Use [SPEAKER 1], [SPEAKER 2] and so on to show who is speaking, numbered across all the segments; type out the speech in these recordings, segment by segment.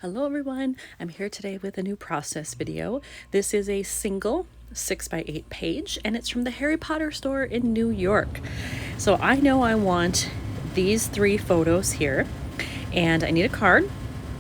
[SPEAKER 1] Hello everyone, I'm here today with a new process video. This is a single 6x8 page and it's from the Harry Potter store in New York. So I know I want these 3 photos here and I need a card,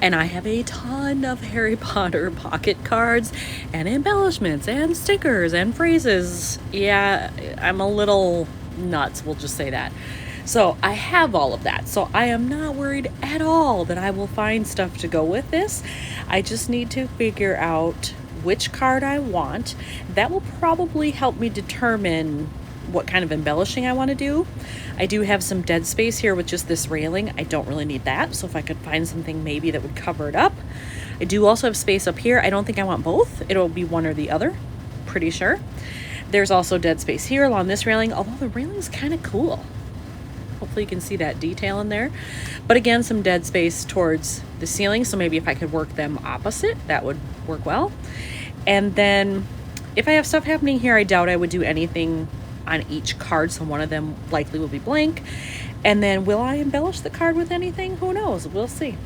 [SPEAKER 1] and I have a ton of Harry Potter pocket cards and embellishments and stickers and phrases. Yeah, I'm a little nuts, we'll just say that. So I have all of that. So I am not worried at all that I will find stuff to go with this. I just need to figure out which card I want. That will probably help me determine what kind of embellishing I want to do. I do have some dead space here with just this railing. I don't really need that. So if I could find something maybe that would cover it up. I do also have space up here. I don't think I want both. It'll be one or the other, pretty sure. There's also dead space here along this railing, although the railing's kind of cool. Hopefully you can see that detail in there. But again, some dead space towards the ceiling. So maybe if I could work them opposite, that would work well. And then if I have stuff happening here, I doubt I would do anything on each card. So one of them likely will be blank. And then will I embellish the card with anything? Who knows? We'll see.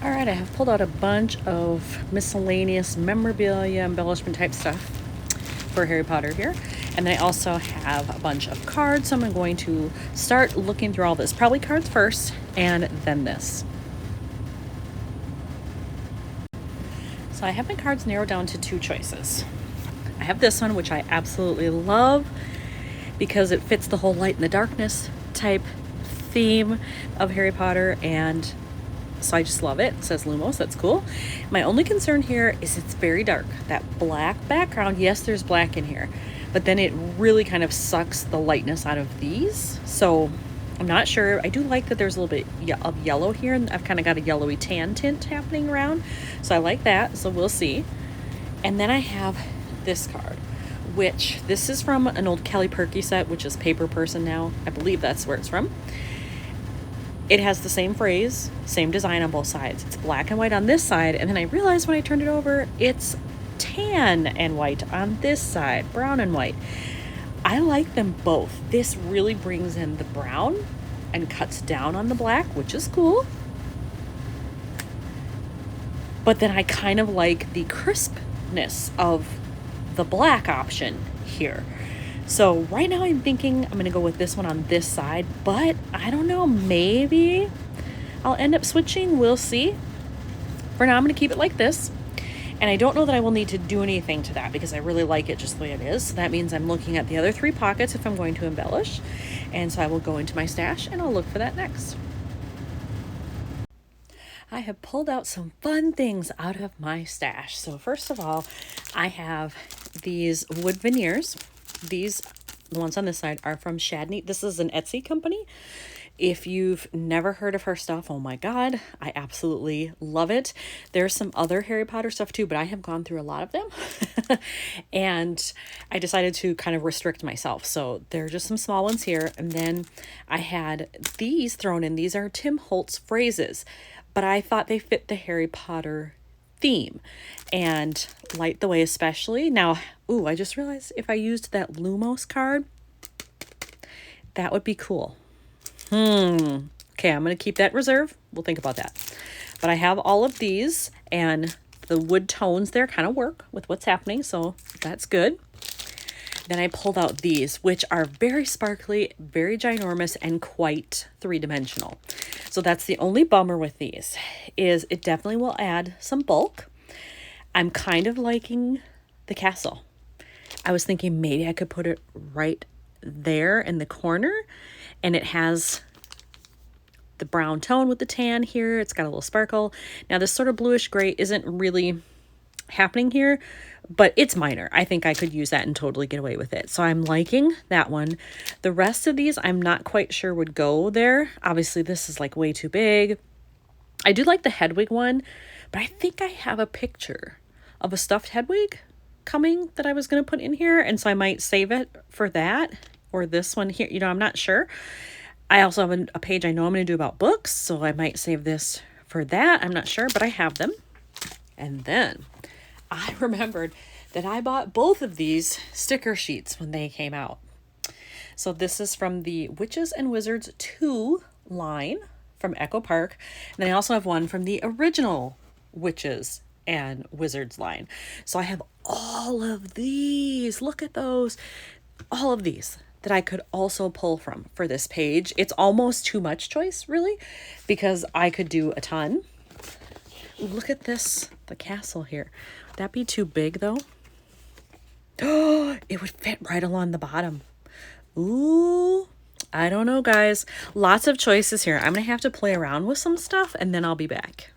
[SPEAKER 1] All right, I have pulled out a bunch of miscellaneous memorabilia, embellishment type stuff for Harry Potter here. And then I also have a bunch of cards, so I'm going to start looking through all this. Probably cards first, and then this. So I have my cards narrowed down to 2 choices. I have this one, which I absolutely love because it fits the whole light and the darkness type theme of Harry Potter, and so I just love it. It says Lumos, that's cool. My only concern here is it's very dark. That black background, yes, there's black in here, but then it really kind of sucks the lightness out of these. So I'm not sure. I do like that there's a little bit of yellow here, and I've kind of got a yellowy tan tint happening around. So I like that, so we'll see. And then I have this card, which this is from an old Kelly Perky set, which is Paper Person now. I believe that's where it's from. It has the same phrase, same design on both sides. It's black and white on this side, and then I realized when I turned it over, it's tan and white on this side, brown and white. I like them both. This really brings in the brown and cuts down on the black, which is cool. But then I kind of like the crispness of the black option here. So right now I'm thinking I'm going to go with this one on this side, but I don't know, maybe I'll end up switching. We'll see. For now, I'm going to keep it like this. And I don't know that I will need to do anything to that because I really like it just the way it is. So that means I'm looking at the other 3 pockets if I'm going to embellish. And so I will go into my stash and I'll look for that next. I have pulled out some fun things out of my stash. So first of all, I have these wood veneers. These, the ones on this side, are from Shadney. This is an Etsy company. If you've never heard of her stuff, oh my God, I absolutely love it. There's some other Harry Potter stuff too, but I have gone through a lot of them. And I decided to kind of restrict myself. So there are just some small ones here. And then I had these thrown in. These are Tim Holtz phrases, but I thought they fit the Harry Potter theme and Light the Way especially. Now, ooh, I just realized if I used that Lumos card, that would be cool. Okay, I'm going to keep that reserve. We'll think about that. But I have all of these, and the wood tones there kind of work with what's happening, so that's good. Then I pulled out these, which are very sparkly, very ginormous, and quite 3-dimensional. So that's the only bummer with these, is it definitely will add some bulk. I'm kind of liking the castle. I was thinking maybe I could put it right there in the corner, and it has the brown tone with the tan here. It's got a little sparkle. Now this sort of bluish gray isn't really happening here, but it's minor. I think I could use that and totally get away with it. So I'm liking that one. The rest of these I'm not quite sure would go there. Obviously this is like way too big. I do like the Hedwig one, but I think I have a picture of a stuffed Hedwig coming that I was going to put in here, and so I might save it for that, or this one here. You know, I'm not sure. I also have a page I know I'm going to do about books, so I might save this for that. I'm not sure, but I have them. And then I remembered that I bought both of these sticker sheets when they came out. So this is from the Witches and Wizards 2 line from Echo Park. And then I also have one from the original Witches and Wizards line. So I have all of these. Look at those. All of these that I could also pull from for this page. It's almost too much choice, really, because I could do a ton. Look at this, the castle here. Would that be too big though? Oh, it would fit right along the bottom. Ooh, I don't know, guys. Lots of choices here. I'm gonna have to play around with some stuff and then I'll be back.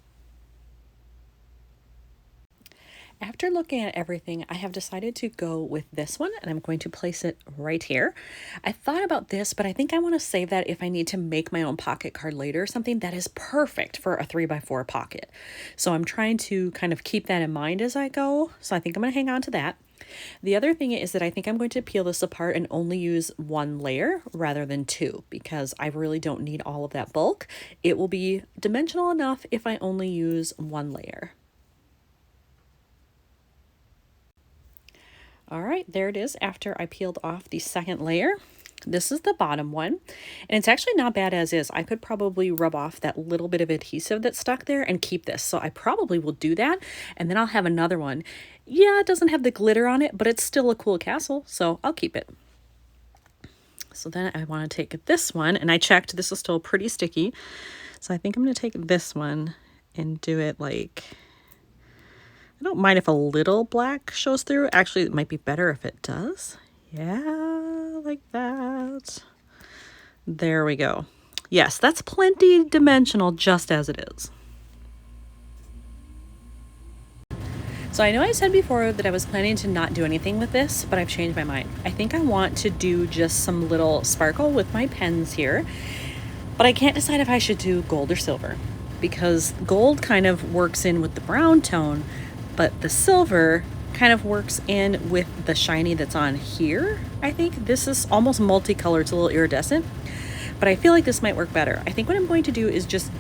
[SPEAKER 1] After looking at everything, I have decided to go with this one, and I'm going to place it right here. I thought about this, but I think I want to save that if I need to make my own pocket card later or something. That is perfect for a 3x4 pocket. So I'm trying to kind of keep that in mind as I go. So I think I'm going to hang on to that. The other thing is that I think I'm going to peel this apart and only use one layer rather than two, because I really don't need all of that bulk. It will be dimensional enough if I only use one layer. All right, there it is after I peeled off the second layer. This is the bottom one, and it's actually not bad as is. I could probably rub off that little bit of adhesive that's stuck there and keep this. So I probably will do that, and then I'll have another one. Yeah, it doesn't have the glitter on it, but it's still a cool castle, so I'll keep it. So then I want to take this one, and I checked, this is still pretty sticky. So I think I'm going to take this one and do it like... I don't mind if a little black shows through. Actually, it might be better if it does. Yeah, like that. There we go. Yes, that's plenty dimensional just as it is. So I know I said before that I was planning to not do anything with this, but I've changed my mind. I think I want to do just some little sparkle with my pens here, but I can't decide if I should do gold or silver, because gold kind of works in with the brown tone, but the silver kind of works in with the shiny that's on here. I think this is almost multicolored. It's a little iridescent, but I feel like this might work better. I think what I'm going to do is just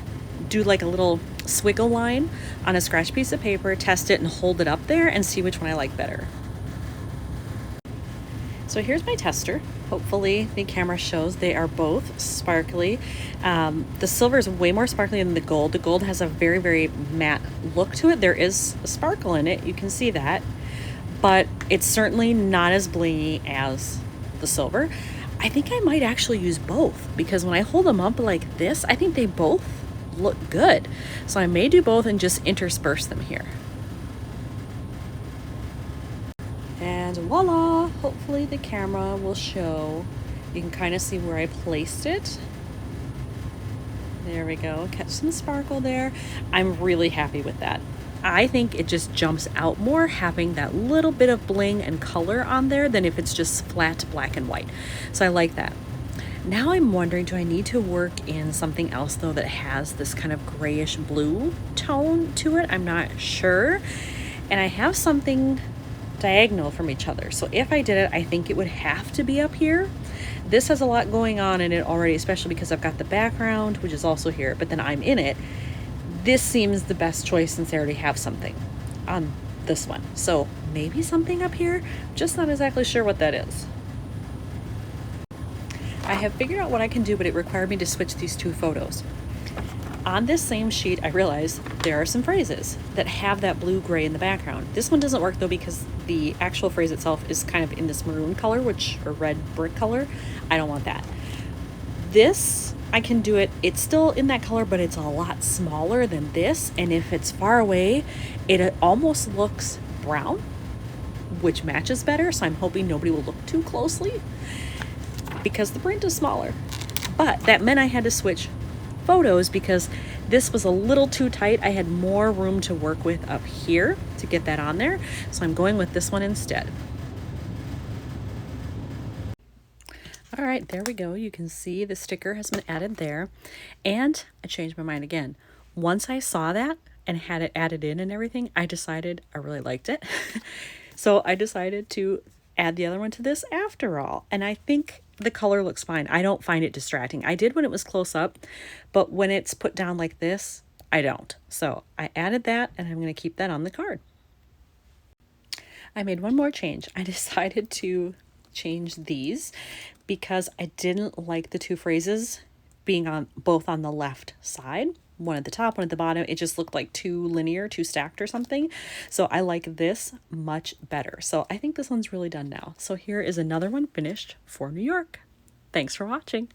[SPEAKER 1] do like a little swiggle line on a scratch piece of paper, test it and hold it up there and see which one I like better. So here's my tester. Hopefully the camera shows they are both sparkly. The silver is way more sparkly than the gold. The gold has a very, very matte look to it. There is a sparkle in it, you can see that, but it's certainly not as blingy as the silver. I think I might actually use both, because when I hold them up like this, I think they both look good. So I may do both and just intersperse them here. And voila, hopefully the camera will show. You can kind of see where I placed it. There we go, catch some sparkle there. I'm really happy with that. I think it just jumps out more having that little bit of bling and color on there than if it's just flat black and white. So I like that. Now I'm wondering, do I need to work in something else though that has this kind of grayish blue tone to it? I'm not sure. And I have something diagonal from each other. So if I did it, I think it would have to be up here. This has a lot going on in it already, especially because I've got the background, which is also here, but then I'm in it. This seems the best choice since I already have something on this one. So maybe something up here, just not exactly sure what that is. I have figured out what I can do, but it required me to switch these two photos. On this same sheet, I realized there are some phrases that have that blue-gray in the background. This one doesn't work though, because the actual phrase itself is kind of in this maroon color, or red brick color. I don't want that. This, I can do it. It's still in that color, but it's a lot smaller than this. And if it's far away, it almost looks brown, which matches better. So I'm hoping nobody will look too closely because the print is smaller. But that meant I had to switch photos because this was a little too tight. I had more room to work with up here to get that on there. So I'm going with this one instead. All right, there we go. You can see the sticker has been added there. And I changed my mind again. Once I saw that and had it added in and everything, I decided I really liked it. So I decided to add the other one to this after all. And I think the color looks fine. I don't find it distracting. I did when it was close up, but when it's put down like this, I don't. So I added that and I'm going to keep that on the card. I made one more change. I decided to change these because I didn't like the two phrases being on both on the left side, one at the top, one at the bottom. It just looked like too linear, too stacked or something. So I like this much better. So I think this one's really done now. So here is another one finished for New York. Thanks for watching.